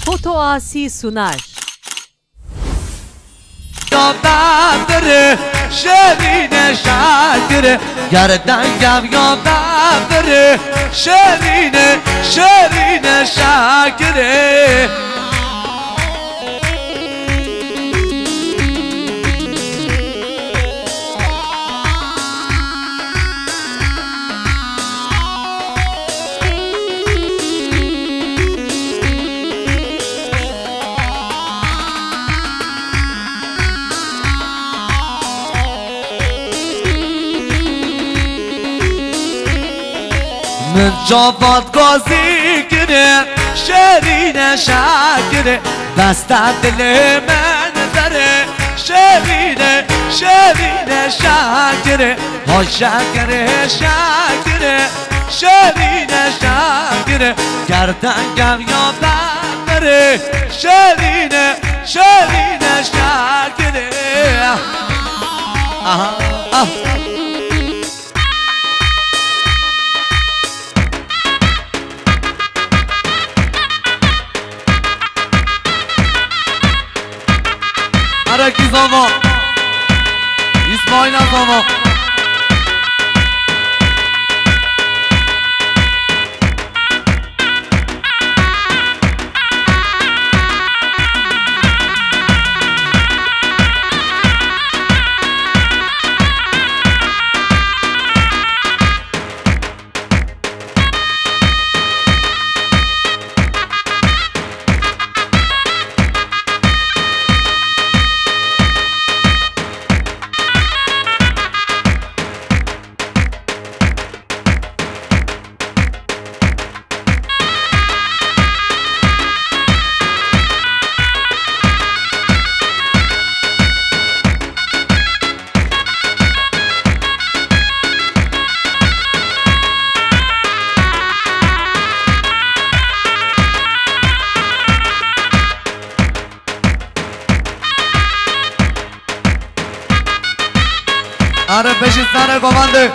Fotoasi sunar. Yoldadır şerine şakir Yerden gel yoldadır şerine şakir من جواد قاضی گره شرین شاکره دست دل من داره شرین شاکره ها شاکره شرین شاکره گردن گم یا بره شرین شاکره Araki Zama İsmail Zama آره بشید سر گوانده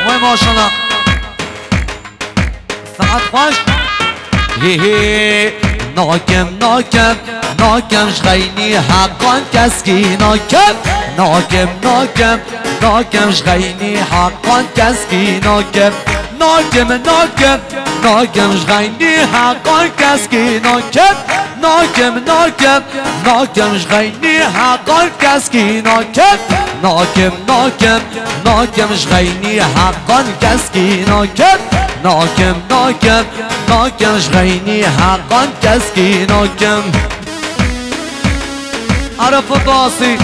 اوه ماشالله ساعت خوش ناکم شغینی حقان کسکی ناکم شغینی حقان کسکی ناکم شغینی حقان کسکی ناکم شغینی حقان کسکی ناکم شغینی حقان کسکی ناکم شغینی حقان کسکی ناکم عرف باسی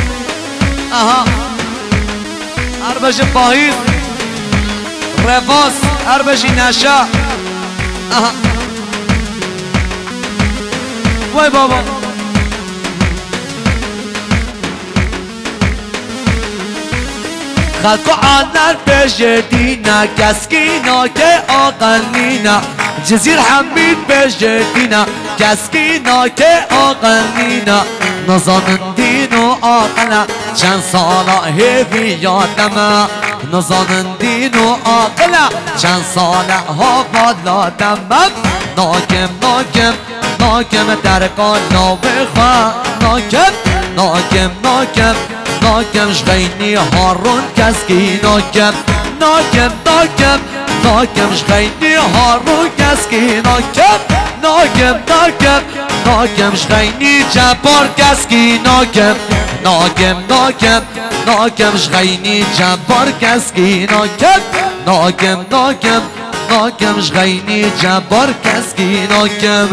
عربش باهید رواس عربشی نشا وای بابا خلقو آنر پیش دینا کسکینا که آقلنینا جزیر حمید پیش دینا کسکینا که آقلنینا نزانن دین و آقلا چند سالا هیوی یادم نزانن دین و آقلا چند سالا ها بالادم ناکم درکان نابخواه ناکم شغینی هارون کسکی ناکم شغینی هارون کسکی ناکم شغینی جبار کسکی ناکم شغینی جبار کسکی ناکم شغینی جبار کسکی ناکم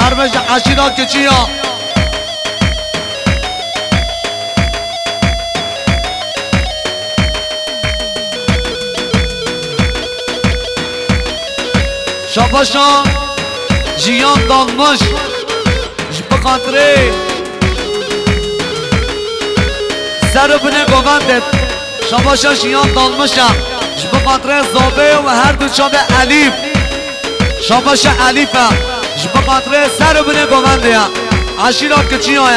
ارمش عشیرا کچیا شاباشا جیان دالمش بخاطره سر بنه گوندت شاباشا جیان دالمشم بخاطره زابه و هر دو چابه علیف شاباشا علیفه بخاطره سر بنه گونده یا عشیرا کچی ها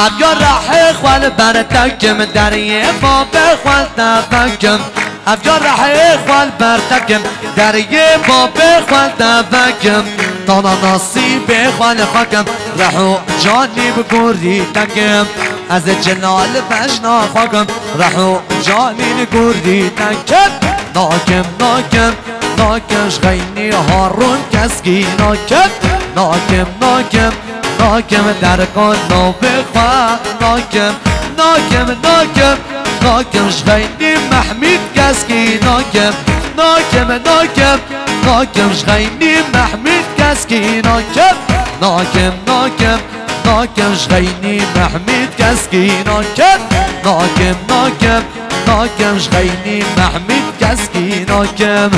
ابیا رحه خوال برتکم دریه باب خوال تفکم ابیا رحه خوال برتکم دریه باب خوال تفکم تانا نصیب خوال خاکم رحو جانی بگوری تکم از جلال بشنا خاکم رحو جانی بگوری تکم ناکم ناکم ناکمش غینی هارون کسکی ناکم ناکم ناکم ناکم در کن نو بخواه ناکم ناکم ناکم ناکمش غینی محمید کسکی ناکم ناکم ناکم ناکمش غینی محمید کسکی ناکم ناکم ناکم ناکمش غینی محمید کسکی ناکم ناکم ناکم ناکمش غینی محمید کسکی ناکم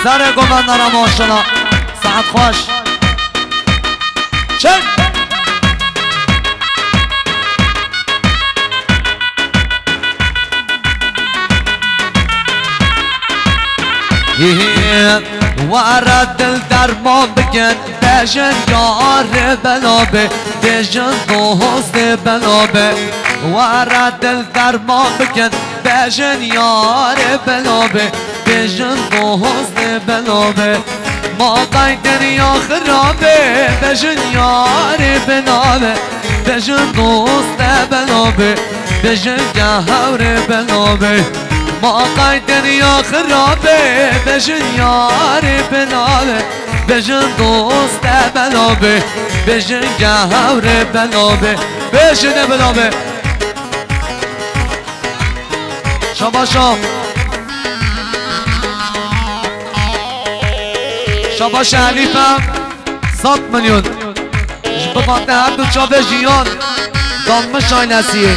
سر گوندارم آشنا ساعت خوش چک وارد دل در ما بکن بجن یار بلابه بجن دوست بلابه وارد دل در ما بکن بجن یار بلابه بجن دوست بلابه ما قیدن یا خرابه بجن یار بلابه بجن دوست بلابه بجن گهور بلابه ما قیدن یا خرابه بجن یار بلابه بجن دوست بلابه بجن گهور بلابه بجن بلابه شاباشا شاباش حلیفم 100 میلیون بخاطر هر دو چاوه جیان دامه شای نسیه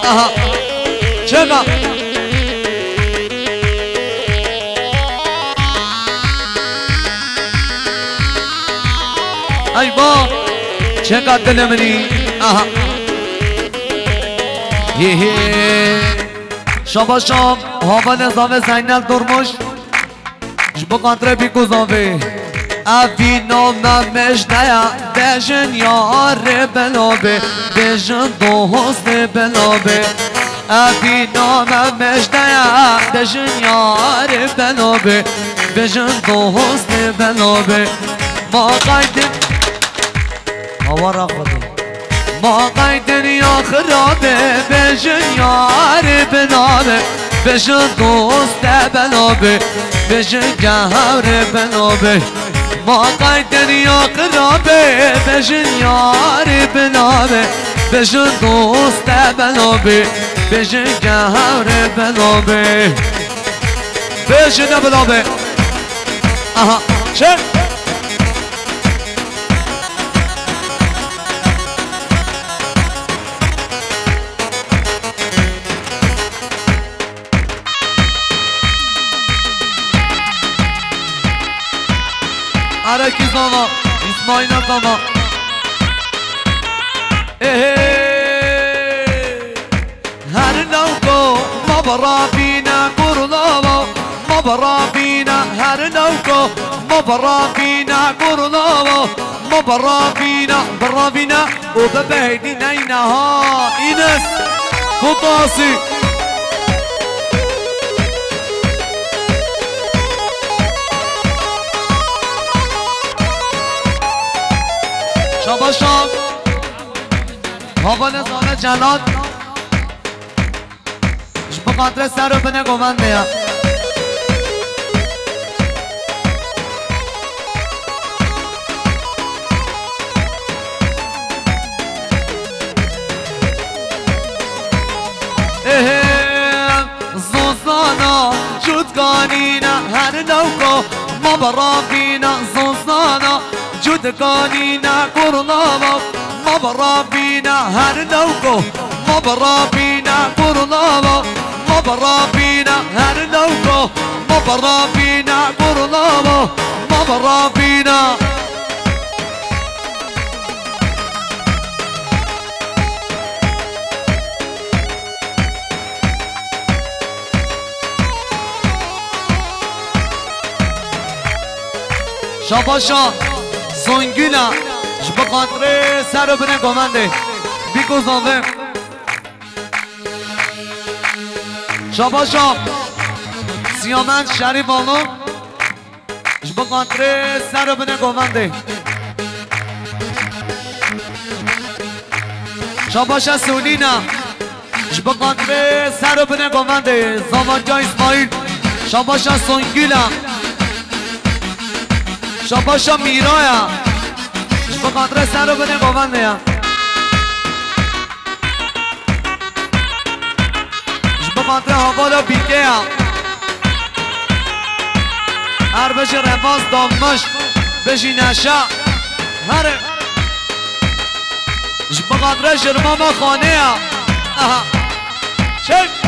آها چقا ای با چقا دل منی آها شاباشم هوا نظام زینل درمش بقدر بیگذابه ابی نامش نیا بجن یار بلابه بجن دوست بلابه ابی نامش نیا بجن یار بلابه بجن دوست بلابه ما قیدن هوا را خودم ما قیدن یا خرابه بجن یار بلابه بجن دوست بلابه بجن گهور بلابه ما قیدن یا قرابه بجن یار بلابه بجن دوست بلابه بجن گهور بلابه بجن بلابه آها چه Araki zama, İsmail'a zama. Her navko mabara bina kurlava, mabara bina her navko mabara bina kurlava, mabara bina barra bina o bebeydi neynaha İnes Kutasi. شاباشا حوال زانه جلال جب قدر سر و بنه گونده زوزانا جودگانینا هر نوکو ما برابینا زوزانا جودگانینا کرناما ما برابینا هر نوکو ما برابینا کرناما ما برابینا هر نوکو ما برابینا کرناما ما برابینا شاباشا زنگینا جب قدر سر بنه گمنده بیکو زنده شاباشا سیامند شریف آنو جب قدر سر بنه گمنده شاباشا سونینا جب قدر سر بنه گمنده زامانجا اسماعیل شاباشا زنگینا شاباشا میرایا به قدر سر رو بنه گوونده یا به قدر حوالا بیکه یا هر بشه رفاز دامش بشی نشا هره به قدر شرماما خانه یا چک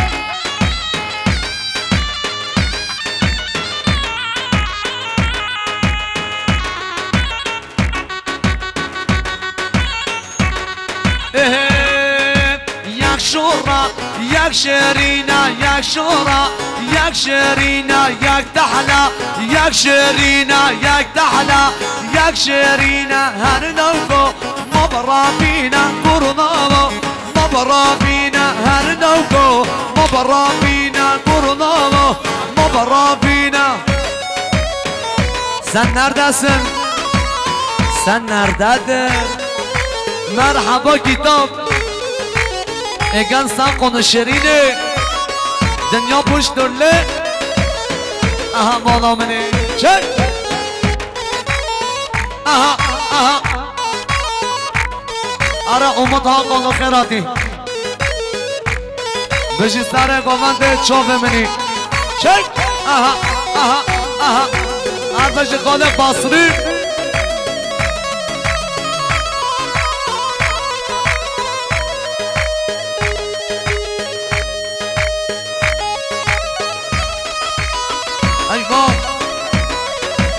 یک شورا یک شیرینا یک شورا یک شیرینا یک دحلا یک شیرینا یک دحلا یک شیرینا هر نوکو ما برابینا کرناما ما برابینا هر نوکو ما برابینا کرناما ما برابینا sen neredesin sen nerededir مرحبا کتاب اگن سن konuşerine dünya push dörle aha malamını çek aha aha ara umut ha konu kherati beji sare govande çove meni çek aha aha aha arbeji kale basri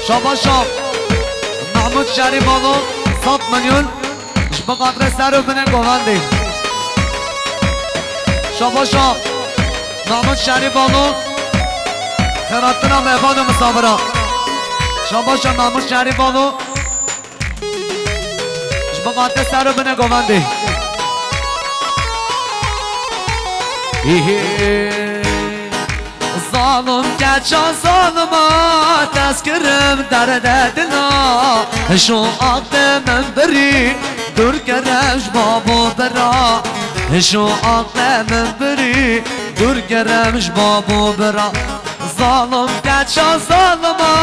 شاباشا محمود شریف آنو 100 میلیون به قدر سر و بنه گوونده شاباشا محمود شریف آنو خیراتنا مهبان و مسافرا شاباشا محمود شریف آنو به قدر سر و بنه گوونده ظالم گچا ظالما تذکرم درد دلا شو عقل من بری دور گرش بابو برا شو عقل من بری دور گرش بابو برا ظالم گچا ظالما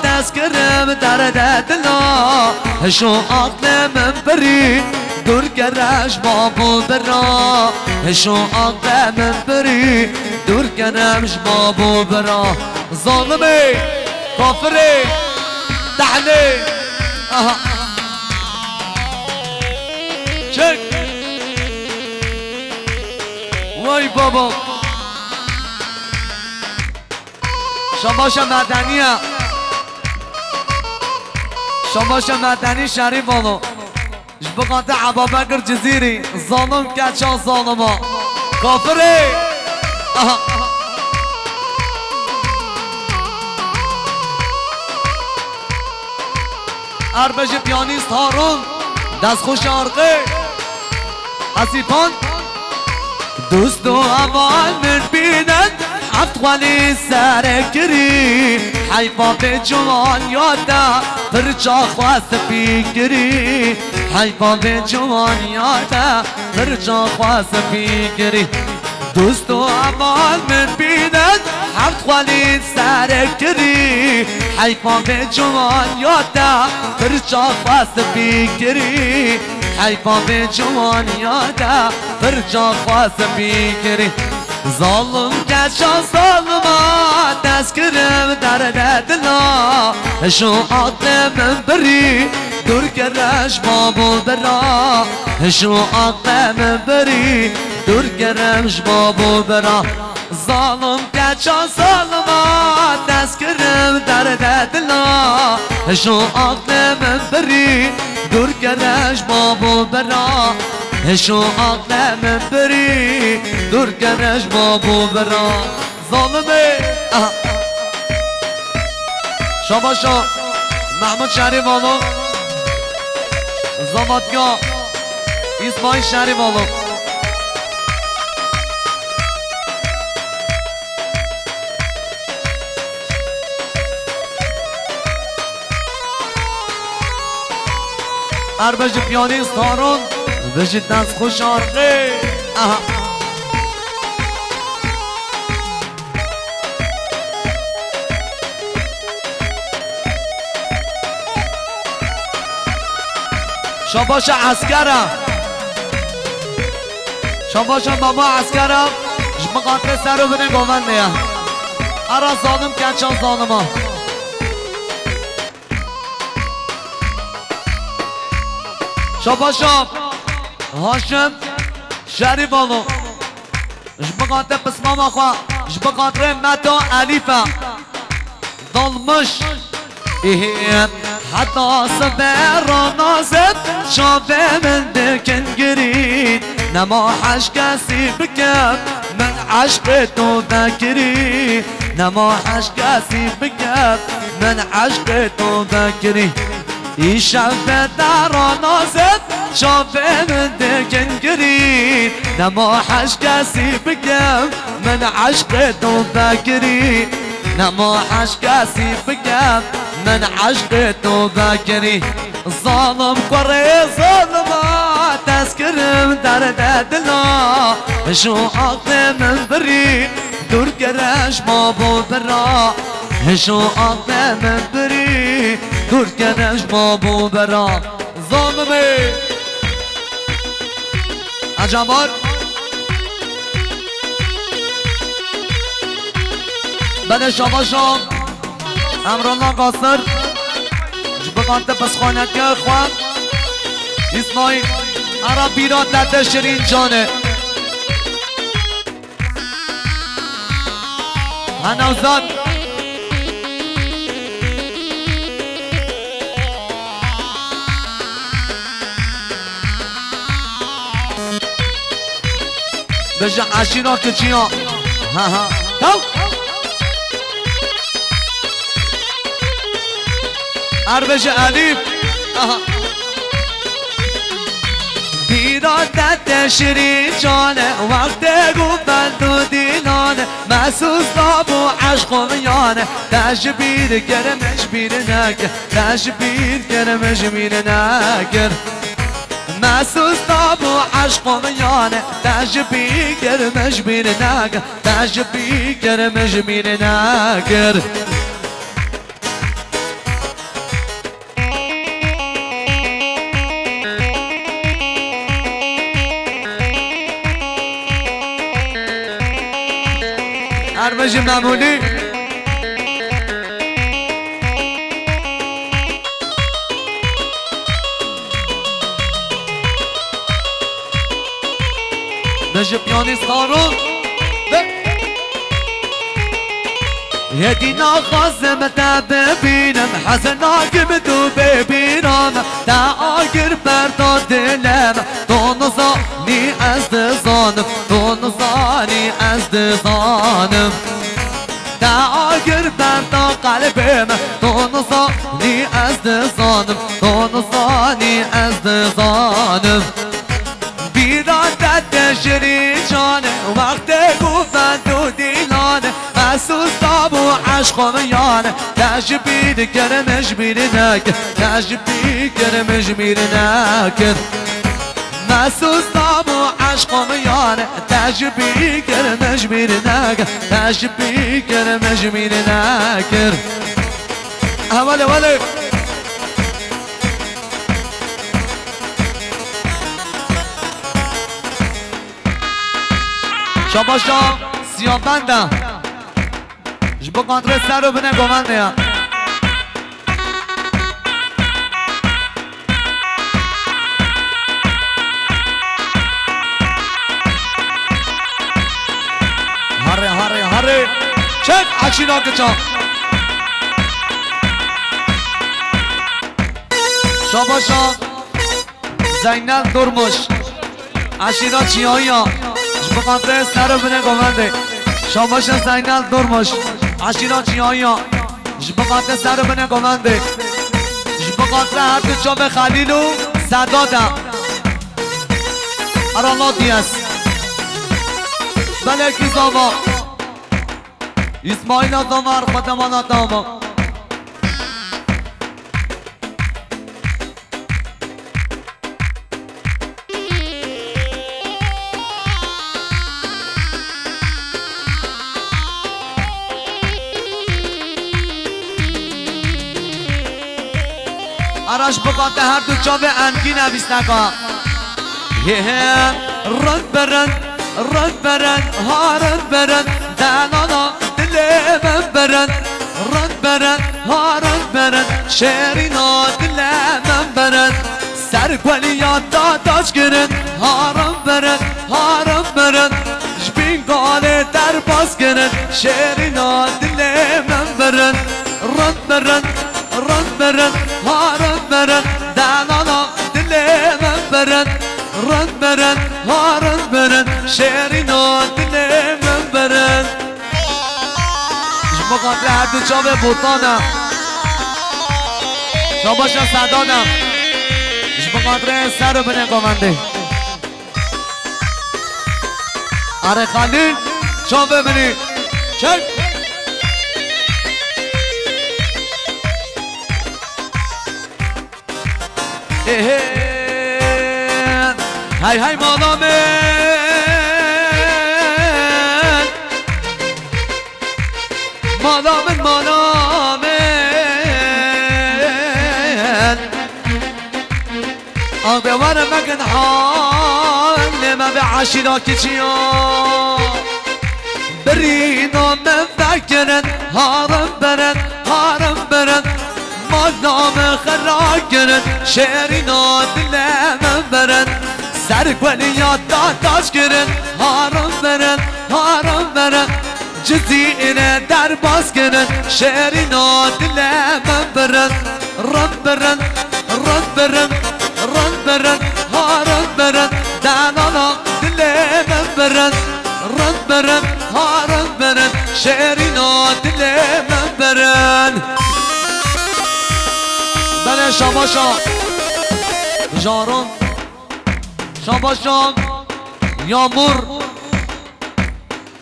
تذکرم درد دلا شو عقل من بری دور گرش بابو برا شو عقل من بری دور گرش بابو برا ظالمي کافری دحلی چک وای بابا شماش مدنیه شماش مدنی شریف آنو جبقات عبابکر جزیری ظالم کچا ظالما کافری اربج پیانیست هارون دست خوش آرقه حسیفان دوست و اول من بیند هفت ولی سرکری حیفا به جوان یادا پرچا خواست فکری حیفا به جوان یادا پرچا خواست فکری دوست و امان من بیند هفت ولی سرکری حیفا به جوان یادا پرچا خواست فکری حیفا به جوان یادا پرچا خواست فکری ظالم کشان ظالما دست کرم در دلا شو عقل من بری دور کرش بابو برا شو عقل من بری دور کرش بابو برا ظالم کشان ظالما دست کرم در دلا شو عقل من بری دور کرش بابو برا شو عقل من بری دور کنش بابو برا ظالمه شاباشا محمود شریف آلو زمادگاه اسماعیل شریف آلو اربج پیانیست هارون بجید دست خوش آرقه شاباش عسکرم شاباش بابا عسکرم جمقاطر سر رو بینه گوونده یا ارا ظالم کنچان ظالما شاباشا هاشم شریف آلو جبقاطر بسمام اخوا جبقاطر متا علیفه ظلمش حتی صبر نازد شابه من دکن گرید نما حش کسی بکم من عشق تو بکری نما حش کسی بکم من عشق تو بکری ای شب در نازد شابه من دکن گرید نما حش کسی بکم من عشق تو بکری نما حش کسی بکم من عشق تو بکری ظالم قره ظالما تذکرم در دلا شو عقل من بری دور گرش بابو برا شو عقل من بری دور گرش بابو برا ظالمه عجبار بله شما امرالله قاصر جبقانت پس خانکه خواه اسماعیل عرب بیرات لده شرین جانه هنوزاد بجا عشیرا کچیان ها ها تو اربش علیف بیراد دت شیرین جانه وقت گفتن تو دینانه محسوس دابو عشق و میانه تشبیر گرمش بیر نکر تشبیر گرمش بیر نکر محسوس دابو عشق و میانه تشبیر گرمش بیر نکر تشبیر گرمش بیر نکر ارمج معمولی بجه پیانیست هارون یدینا خواستم تا ببینم حسناک بدو ببینم تا آگر بردا دلم تو نزانی از دزانم تو نزانی از دزانم تا آگر بردا قلبم تو نزانی از دزانم تو نزانی از دزانم بیرادت شری جانه وقت گفتن تو دیلانه محسوس دابو عشق میان تجبید کرمش بیرنک تجبید کرمش بیرنک محسوس دابو عشق میان تجبید کرمش بیرنک تجبید کرمش بیرنک اوله وله شاباشا سیاه بندم جبو کانتره سر رو بنه گوانده یا هره هره هره چک اکشینا کچا شاباشا زینب درمش اکشینا چیایی ها جبو کانتره سر رو بنه گوانده شاباشا زینب درمش اکشینا چیایی ها جبو کانتره سر رو بنه گوانده جبو کانتره هر دو چاپ خلیل و سدادم ارالله دیست بله کی زاما اسماعیل آدامار خودمان آداما آراش بقاطع هر دو چاوه انگی نویس نکا رد برن رد برن ها رد برن دانانا دل من برن رد برن ها رد برن شیرینا دل من برن سرگولیات داداش گرن ها رد برن ها رد برن جبین گاله در باز گرن شیرینا دل من برن رد برن رد برن ها رد برن دانانا دل من برن رد برن ها رد برن شیرینا دل من برن جبو قاتل هر دو چاوه بوتانم شاباشا سدانم جبو قاتل سر رو بنه گوانده آره خلیل چاوه بنی چک هی هی مالا من مالا من مالا من آبه ورم مگن حال نمه به عشینا کچیا برینا من فکرن هارم برن هارم برن مالا من خراکرن شیرینا دل من برن سرگولیات داداش گرن هارم برن هارم برن جزیره در باز گرن شیرینا دل من برن رد برن رد برن رد برن هارم برن دانانا دل من برن رد برن هارم برن شیرینا دل من برن بله شاباشا جارون شاباشان یامور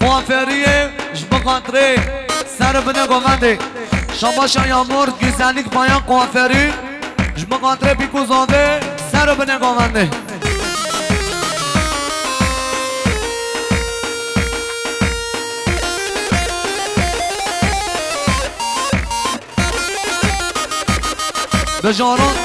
موافریه جبه کانتره سر بنه گوانده شاباشان یامور گیزنیک پایان موافری جبه کانتره بیکوزانده سر بنه گوانده به جاران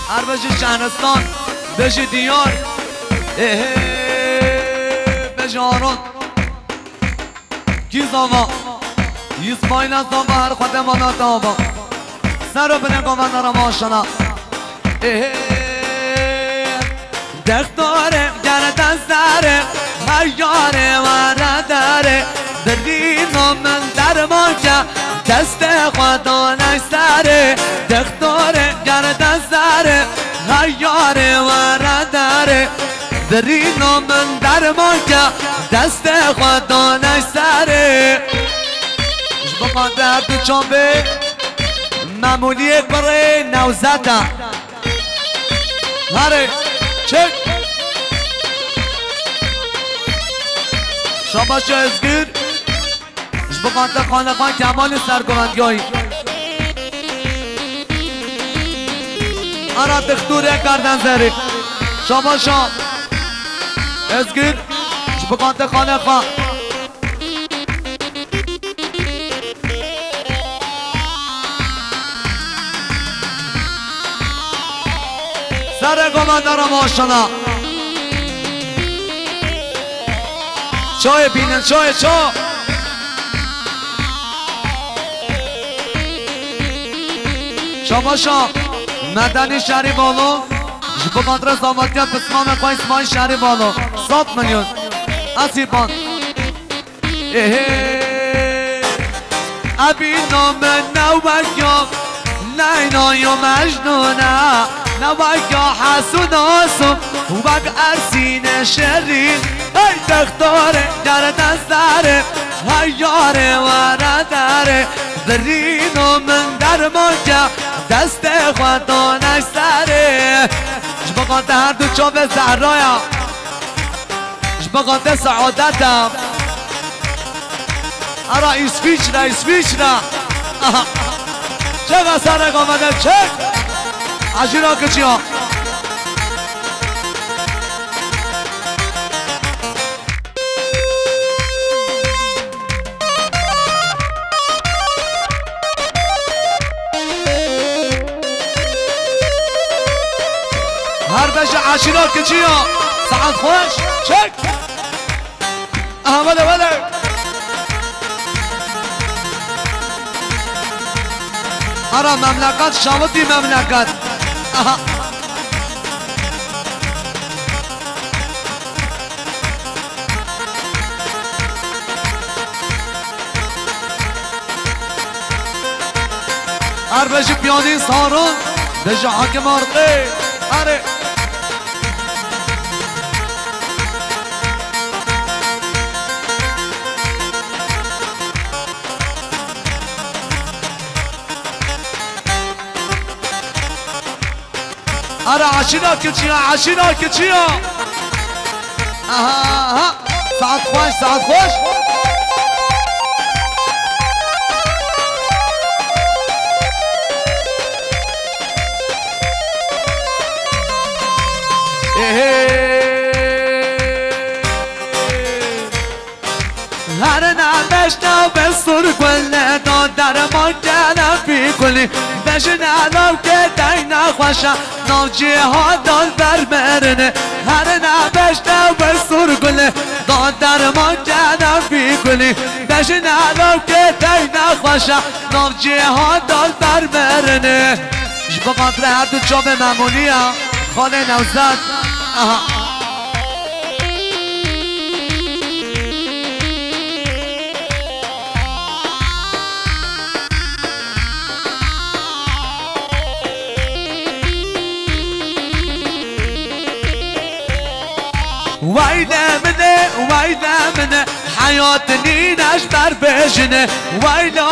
هر بجی شهرستان بجی دیار به جاران کی زاما اسماعیل زاما هر خود مانا داما سر رو بنه گوانده را ماشانا دختاره گردن سره هیاره وره داره دلینا من در ماکه دست خدا نشتره دختاره گردن سره هیاره وره داره درینا من در مانکه دست خدا نشتره جبقا در دو چامبه معمولی بره نوزده هره چک شاباش ازگیر جبقا در خانقان کمال سرگوندگاهی آرا دختوره کردن زری شاباشا ازگیر جبقا در خانقان سر گماندارم آشنا چای بینن چای شما مدنی شهری بالو جبو قدر زامتیت بسمان قوی اسمای شهری بالو 100 میلیون اسیبان ابی نام نوکیا لینا و مجنونه نوکیا حسود آسم و بگ ارسین شرین ای دختاره در دست داره ای یاره وره داره درین و من در مانکه دست خدا نشتره جبقات هر دو چوب زهرایا جبقات سعادتم ارا اسفیچره چه سر قامده چه عجیرا کچی ها هر بشه عشیرا کچی ها سعاد خوش چک احمد ولی ارا مملکت شامتی مملکت هر بشه پیانی سارون بشه حاکم آرقه اره اره عشینا کچیا اها ساعت خوش هر نبشتم به سر گله دادر ما جنم بی کلی بشن علم که دای نخوشم نام جهاد داد بر مرنه هر نبشتم به سر گله دادر ما جنم بی کلی بشن علم که دای نخوشم نام جهاد داد بر مرنه جبا قدر هر دو چوب معمولی خانه نوزد ويلا منه حياتني نجبر بجنه ويلا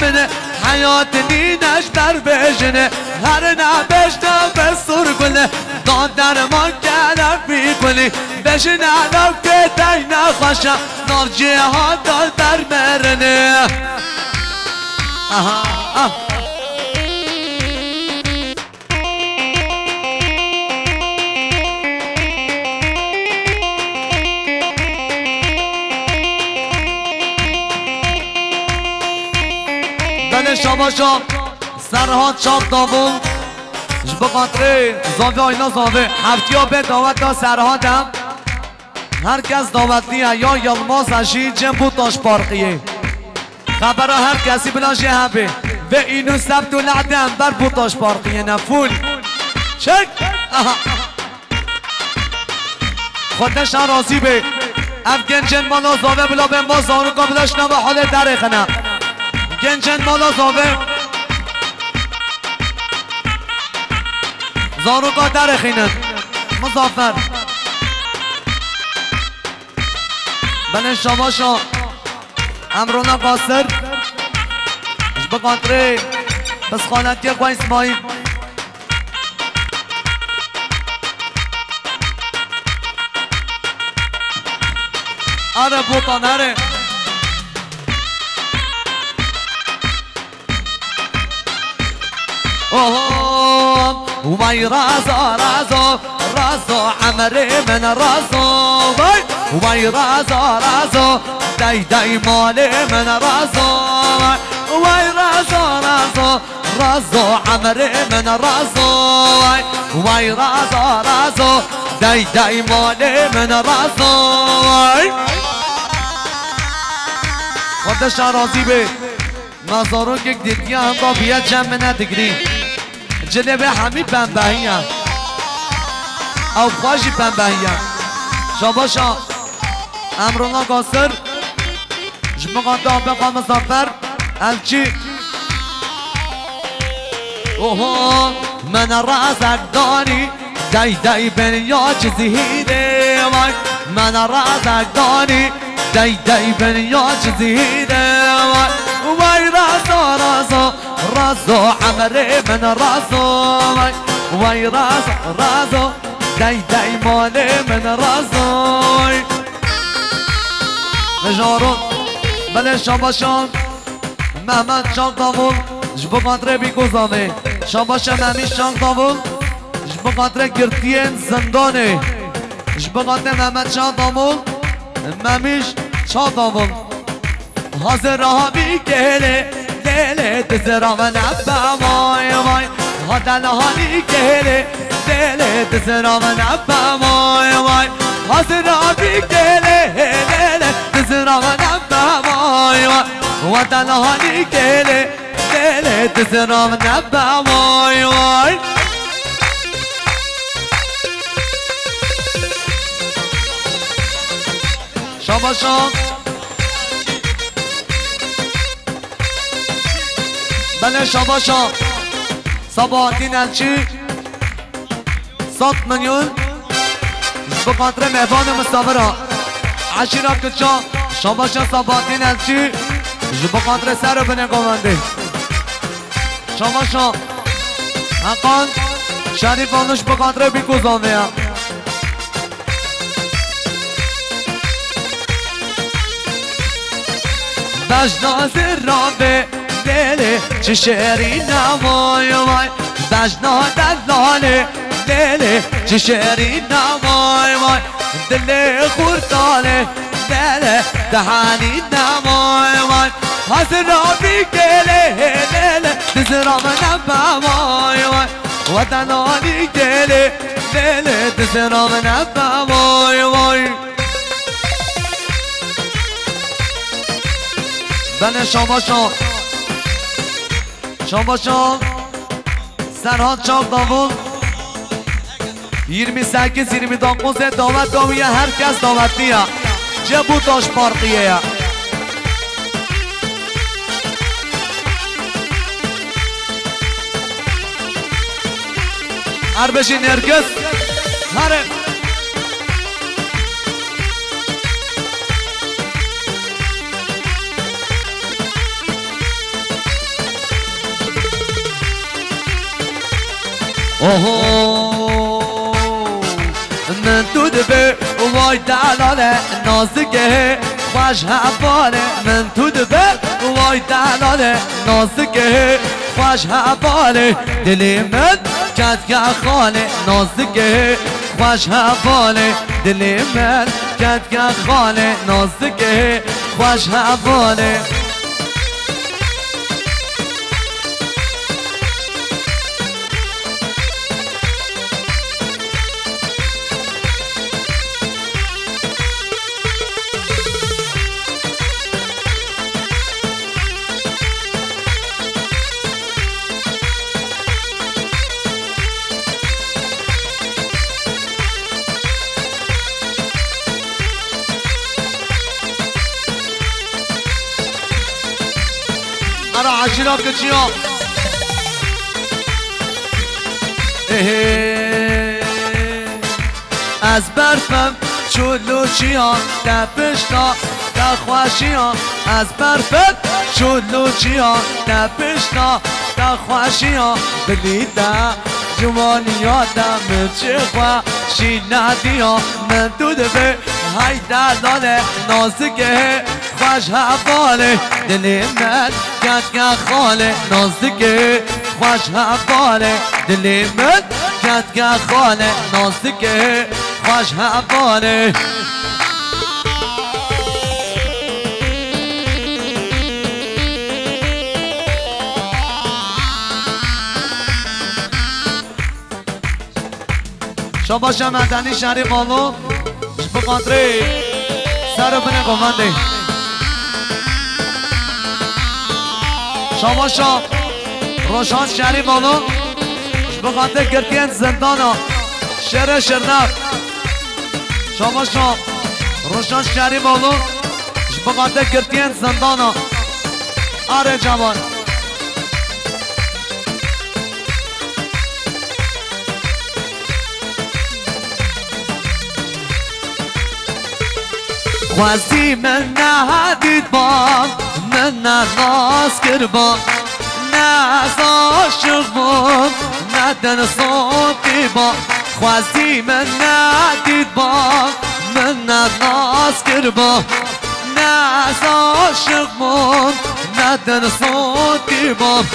منه حياتني نجبر بجنه هر نبشتم بسر گله دادر ما کلم بی گلی بجن علم که دای نخوشم نار جهاد داد در مرنه شما سرها چاپ داوم جبا قطره زاوه آینا زاوه هفتی ها به دعوت دا سرها دم هر کس دعوتیه یا یلماز اشی جم بود داشت پارقیه خبره هر کسی بلاشه همه و اینو سبت و لعدم بر بود داشت پارقیه نفول چک خودش راضی به افگنجن مالا زاوه بلا به ما زانو کاملاش نمه حال در خنه گنجن مالا زاوه زانو کا در خینن مظافر بله شباشا امرونا قاصر بقاطره بس خانتی قوی اسماعیل آره بوتان آره اوه وای رازا رازا رازا عمري من رازا وای رازا رازا دای دای مالي من رازا وای رازا رازا رازا عمري من رازا وای رازا رازا دای دای مالي من رازا خودش راضی به نظارو که دیدی هم با بیاد جمع ندگری جلب همی پنبهی هم او خوشی پنبهی هم شاباشا امرونا قاصر جمقاتا بقا مصافر الچی اوه من رازق داری دای دای بنیا چیزیده من رازق داری دای دای بنیا چیزیده وای رازا رازا رازا عمري من رازا وای رازا رازا دای دای مالي من رازا نجارون بله شاباشان محمد شاق داول جبو قدره بی گذامه شاباشان ممی شاق داول جبو قدره گرتین زندانه جبو قدره محمد شاق داول ممیش شاق داول حاضر ها بی گله دل دزرام نبا وای وای هدل هانی گله دل دزرام نبا وای وای حاضر ها بی گله دل دزرام نبا وای وای هدل هانی گله دل دزرام نبا وای وای شاباشان بله شاباشا صباحتین الچی 100 میلیون به خاطر مهمان مسافرها عشیرا کچا شاباشا صباحتین الچی به خاطر سر بنه گوانده شاباشا حقان شریف آنوش به خاطر بی گذانده هم بجناز رابه دل چه شیرینه وای وای بجنا دلاله دل چه شیرینه وای وای دل خورتاله دل دهانینه وای وای حسنا بی گله دل دزرام نبا وای وای وطنانی گله دل دزرام نبا وای وای بله شاماشان شاماشان سرحان چاق داول 28-29 دعوت داویه هر کس دعوتیه چه بوداش پارتیه هر بشی نرگس هره اوه من تو دبه وای دلاله نازکه خوش حواله من تو دبه وای دلاله نازکه خوش حواله دلی من کدگه خاله نازکه خوش حواله دلی من کدگه خاله نازکه خوش حواله أنا عشيرات كتشيا از برفم چلوچیان دپشنا دخوشیان از برفم چلوچیان دپشنا دخوشیان بلیده جوانیاتم چه خوشی ندیان من دوده به های دلاله نازکه خوش حواله دل من کت خاله نازکه خوش حواله دل من کت خاله نازکه خوش حواله شاباش مدنی شریف آلو بقدری سر بنه گوانده شاباش روشان شریف آلو بقدر گرتین زندانا شهر شرنف شاباش روشان شریف آلو بقدر گرتین زندانا آره جوان خواستی من ندید بام من ناز کربام ناز عاشق بام ندن صوتی بام خواستی من ندید بام من ناز کربام ناز عاشق بام ندن صوتی بام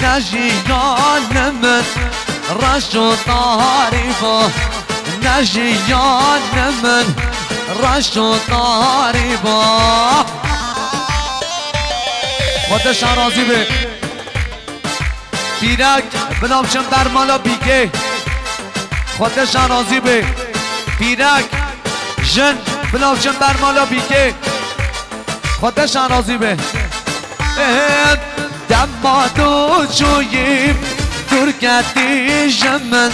نجیان من رش و تعریفا نجیان من رش و تعریفا خودش راضی به پیرک بنامشم در مالا بیگه خودش راضی به پیرک جن بنامشم در مالا بیگه خودش راضی به دمادو چوییم درکتی جمن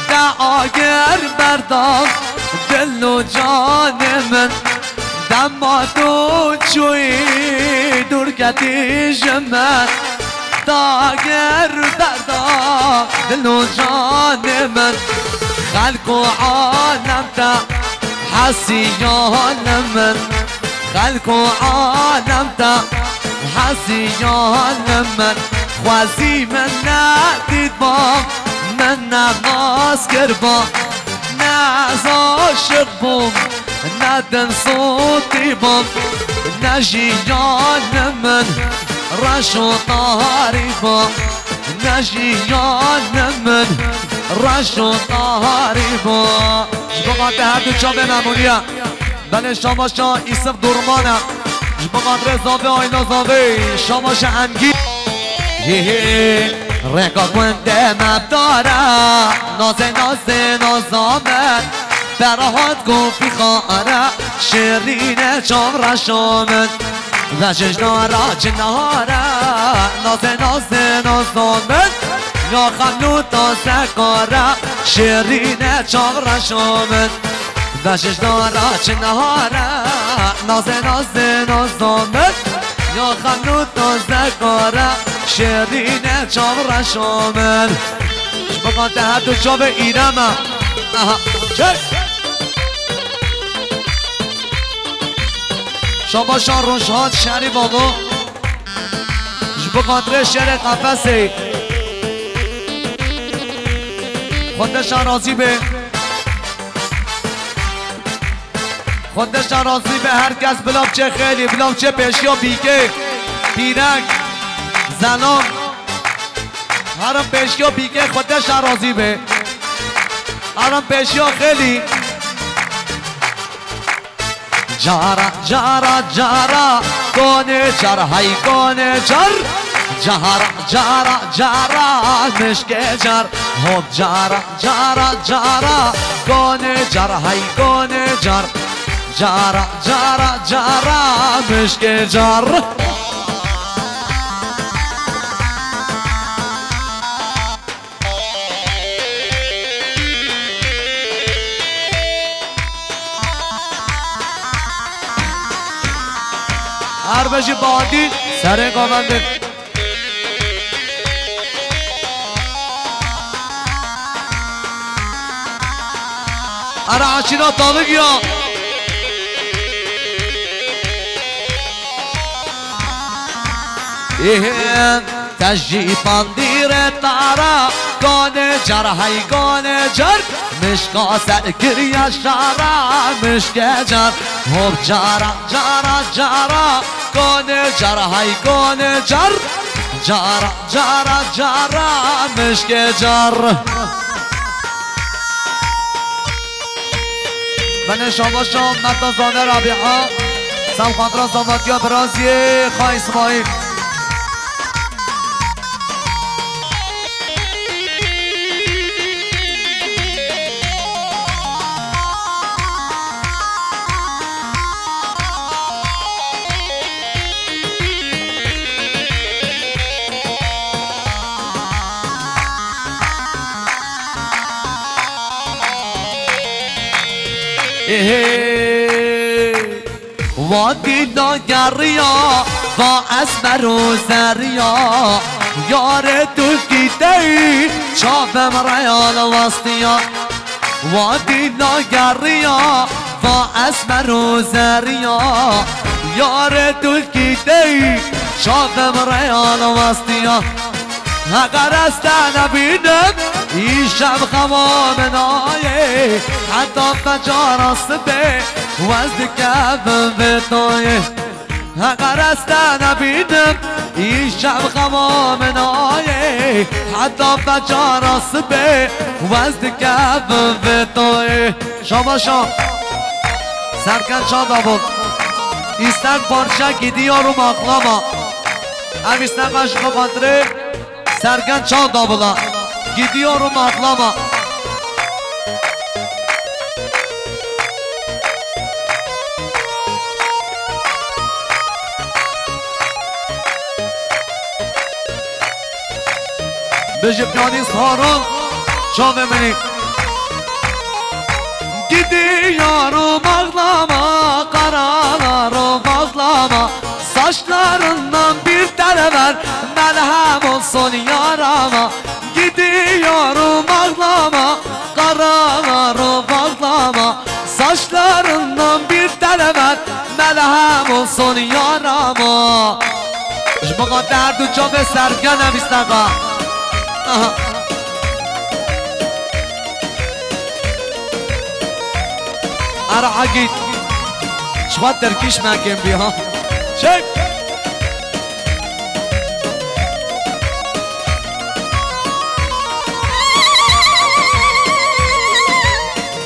دعاگر بردام دل و جان من دمادو چوی درکتی جمن دعاگر بردام دل و جان من خلق و عالم تا حسیان من خلق و عالم تا حسیان من خوازی من ندید بام من نماز کربام ناز عاشق بوم ندن صوتی بام نجیان من رش و تعریفا نجیان من رش و تعریفا جبقات هر دو چا به ممونیه بله شما شا ایسف درمانه جبقات رزاوه آینا زاوه شما شا انگی رکا کنده مبداره نازه نازه نازامد برهات گفی خاره شیرین چام رشامد وشش نارا جناره نازه نازه نازامد یا خمنو تازه کاره شیرین چام رشامد وشش نارا جناره نازه نازه نازامد یا خمنو تازه کاره شیرین چام رشامن بکن هر دو چاب ایرم چه شاباشان روشان شریف آقا بکن شهر قفصه خودشان راضی به خودشان راضی به هر کس بلام چه خیلی بلام چه پیشیا بیگه پیرک زنان هرم پیشیا بیگه خودش راضی به هرم پیشیا خیلی جارا جارا جارا گونه جر های گونه جر جارا جارا جارا مشک جر هب جارا جارا جارا گونه جر های گونه جر جارا جارا جارا مشک جر هر بشی بادی سر گاونده ارا عشینا طالق یا تجیبان دیر تارا گانه جر های گانه جر مشکا سرگری شارا مشک جر خوب جارا جارا جارا گانه جر های گانه جر جارا جارا جارا مشک جر من شما شام متازانه ربیعا سم خاطران زاماتیا برازیه خواهی اسماعیل وادی ناگریا با اسمر و زریا یار دوستی دی چاپم ریال وسطیا وادی ناگریا با اسمر و زریا یار دوستی دی چاپم ریال وسطیا اگر است نبینم این شب خواب نایه حتی بجار است به وزد کبم به تویه اگر است نبینم این شب خواب نایه حتی بجار است به وزد کبم به تویه شما سرکن شاد آبود ایستن پارچه گیدی ها رو مقلاما امیستن قشق قدره سرگن چال دابلا گیدیو رو مطلما بجه پیانیست هارون شاوه منی گیدیو رو مطلما قرانا رو مطلما saçlarından bir tane ver melhem olsun yarama gidiyorum ağlama karalarım ağlama saçlarından bir tane ver melhem olsun yarama جمعه درد و جامعه سرگنم استقا ارا عقید شوات درکیش مکن بیا Çek!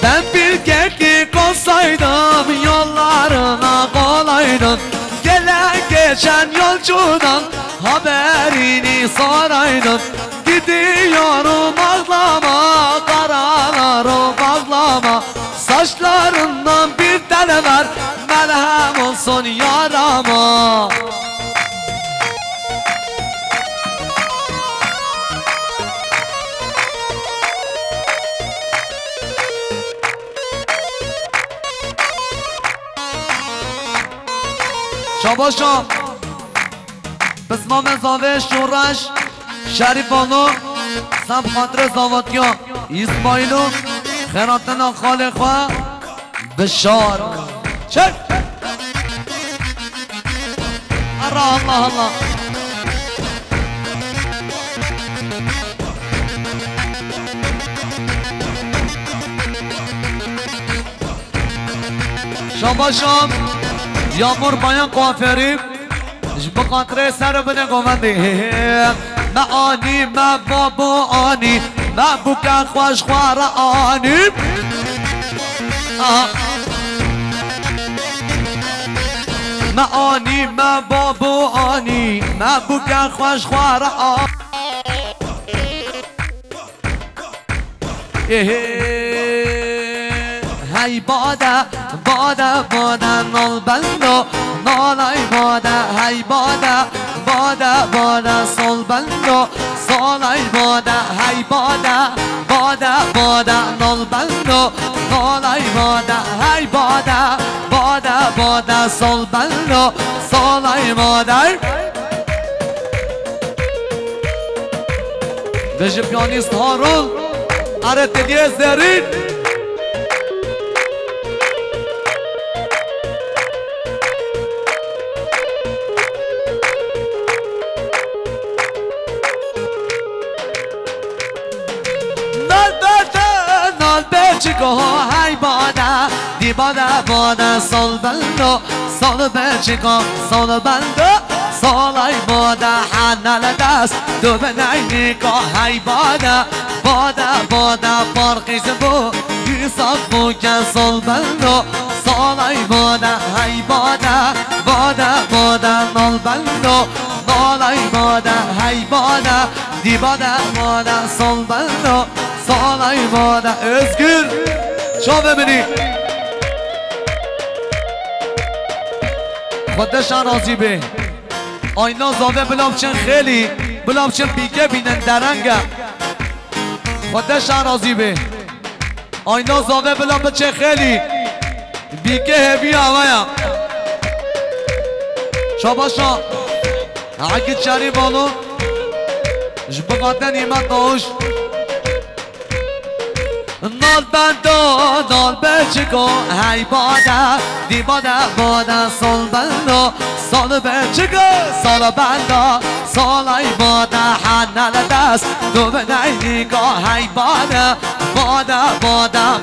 Ben bir keklik olsaydım yollarına kolaydım Gelen geçen yolcudan haberini soraydım Gidiyorum ağlama, karalarım ağlama Saçlarından bir tane ver melhem olsun yarama شاباشا بسمام زاوه شورش شریفانو سم خاطر زاواتیا اسماعیلو خیراتنا خال خواه بشار چک ارا الله الله شاباشام یامور باین قافری جب قطره سر بده گوندی معانی مبابو آنی مبوکن خوش خوار آنی معانی مبابو آنی مبوکن خوش خوار آنی هی باده باده باده نال بندو نالای باده هی باده باده باده سال بندو سالای باده هی باده باده باده نال بندو نالای باده هی باده باده باده سال بندو سالای باده بجه پیانیست هارون اره تلیه زرین بچگاه های باده دی باده سال بندو سال بچگاه سال بندو سالای باده حنل دست دو بنای نگاه های باده فرقی زبو حساب بو که سال بندو سالای باده های باده نال بندو نالای باده های باده دی باده سال بندو سالای باده ازگیر چا ببینی خودشان راضی به آینا زاوه بلابچن خیلی بلابچن بیگه بینن درنگه خودشان راضی به آینا زاوه بلابچن خیلی بیگه هبی آوایا شاباشا اگه چاری بالو جبقاتن ایمت نوش نال بندو نال بچگو های باده دی باده سال بندو سال بچگو سال بندو سالای باده حنل دست دو بنای نگاه های باده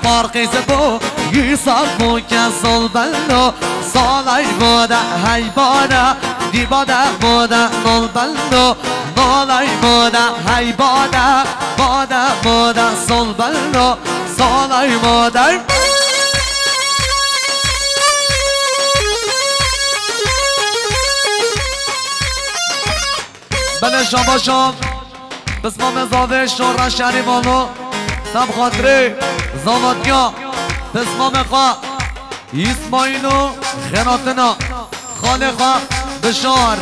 فرقی زبو حساب بو که سال بندو سالای باده های باده دی باده نال بندو نالای باده های باده سال بندو سالای باده بله شما بسمام زاوه شورا شریفانو سب خاطره زاوادیا بسمام خواه اسماعیلو خیراتنا خاله خواه بشار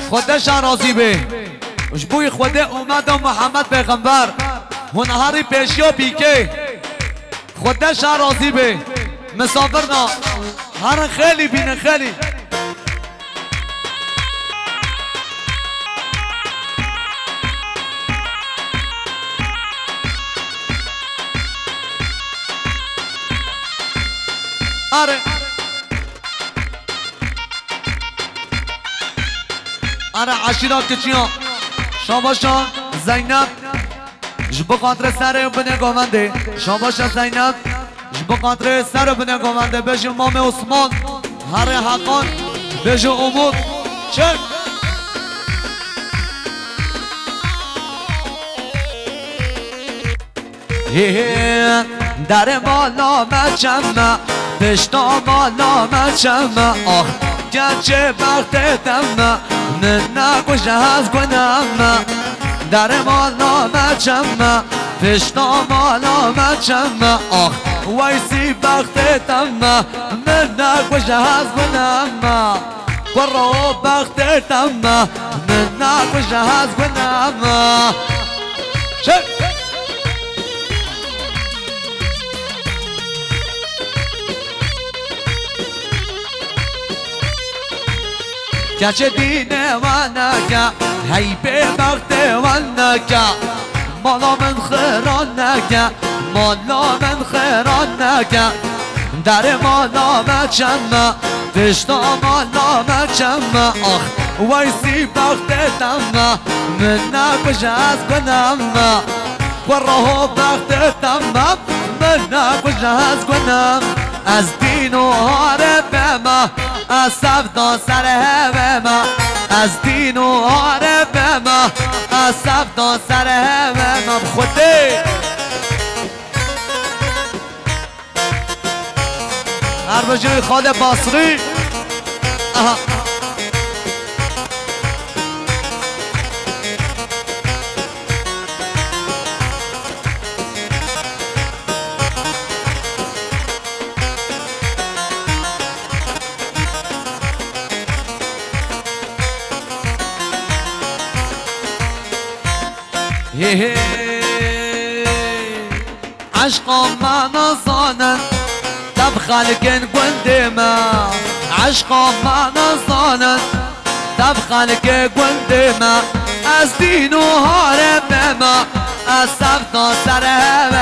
خودش راضی به اشبوی خوده اومد و محمد پیغمبر هنهاری پیشی و بیکه خودش راضی به مسافرنا هر خیلی بینه خیلی آره عشیرات کچیان شاباشان زینب جبو قطر سر بنه گوانده شاباشان زینب جبو قطر سر بنه گوانده بجو مام عثمان هر حقان بجو امود چک در مالا مچمه پشتا مالا مچمه آخ گرچه بختتم نه نکش از کنم در مالا مچم پشتا مالا مچم آخ وایسی بختتم نه نکش از کنم برو بختتم نه نکش از کنم چه گرچه دینه و نگه هی به وقت و نگه مالا من خیران نگه مالا من خیران نگه در مالا مچم پشتا مالا مچم آخ وایسی بختتم من نکش از کنم برو بختتم من نکش از کنم از دین و عارفم از سفدا سر همم از دین و عارفم از سفدا سر همم خوده هر بجوی خال بصری عشقا ما نصانا تب خالقين قندما عشقا ما نصانا تب خالقين قندما از دين و هارم ما از سفتا سرم